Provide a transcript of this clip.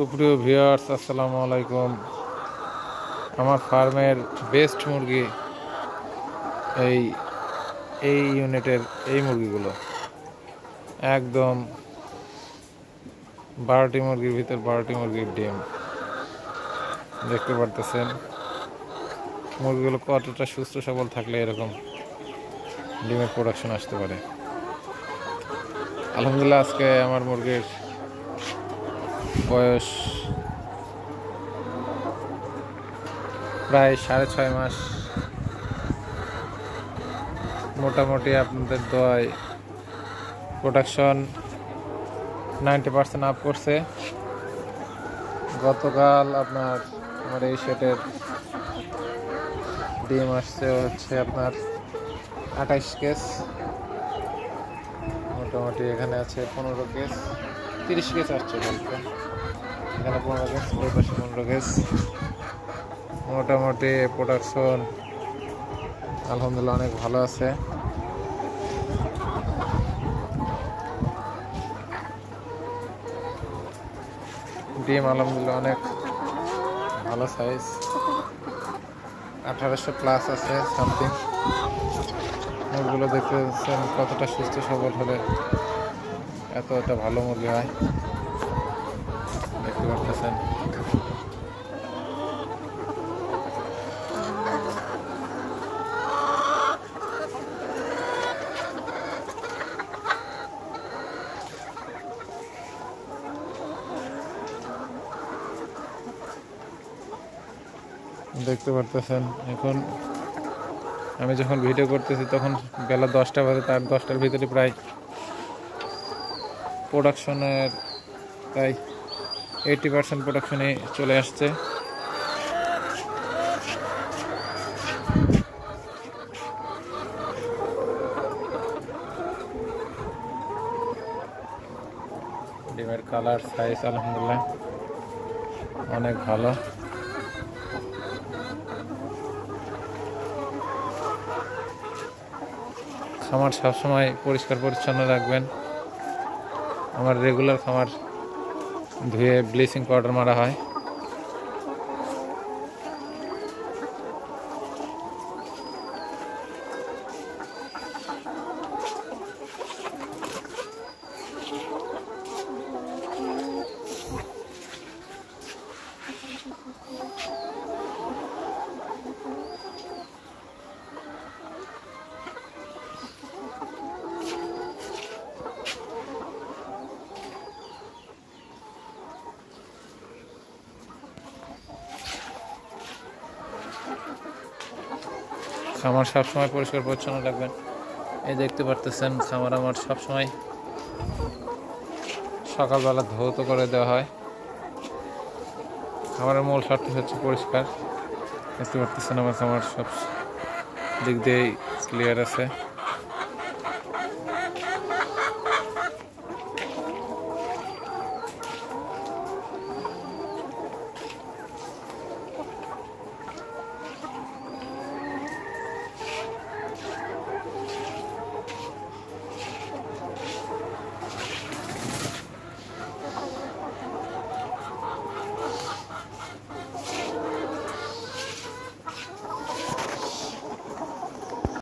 সুপ্রিয় ভিউয়ার্স, আসসালামু আলাইকুম। আমার ফার্মের বেস্ট মুরগি এই এই ইউনিটের এই মুরগিগুলো একদম 12টি মুরগির ভিতর 12টি মুরগির ডিম দেখতে পারতেছেন। মুরগিগুলো কতটা সুস্থ সবল থাকলে এরকম ডিমের প্রোডাকশন আসতে পারে। আলহামদুলিল্লাহ, আজকে আমার মুরগির বয়স প্রায় 6.5 মাস। মোটামুটি আপনাদের দোয়ায় প্রোডাকশন 90% আপ করছে। গতকাল আমার এই সেটের ডিম আসছে হচ্ছে আপনার 28 কেস। মোটামুটি এখানে আছে 15 কেস, 30 কেস আসছে বলতে। এখানে 15 কেস, ওই পাশে 15 কেস। মোটামুটি প্রোডাকশন আলহামদুলিল্লাহ অনেক ভালো আছে। ডিম আলহামদুলিল্লাহ অনেক ভালো সাইজ, 1800 প্লাস আছে সামথিং। মুরগিগুলো দেখতে পাচ্ছেন কতটা সুস্থ সবল হলে এতটা ভালো মুরগি হয়, দেখতে পাচ্ছেন। দেখতে পারতেছেন এখন আমি যখন ভিডিও করতেছি তখন বেলা 10টা বাজে। তার 10টার ভিতরে প্রায় প্রোডাকশনের প্রায় 80% প্রোডাকশনে চলে আসছে। ডিমের কালার সাইজ আলহামদুলিল্লাহ অনেক ভালো। খামার সবসময় পরিষ্কার পরিচ্ছন্ন রাখবেন। আমার রেগুলার খামার ধুয়ে ব্লিচিং পাউডার মারা হয়। খামার সবসময় পরিষ্কার পরিচ্ছন্ন রাখবেন। এই দেখতে পারতেছেন খামার আমার সবসময় সকালবেলা ধৌত করে দেওয়া হয়। খামারের মূল স্বার্থ হচ্ছে পরিষ্কার। দেখতে পারতেছেন আমার খামার সব দিক দিয়েই ক্লিয়ার আছে।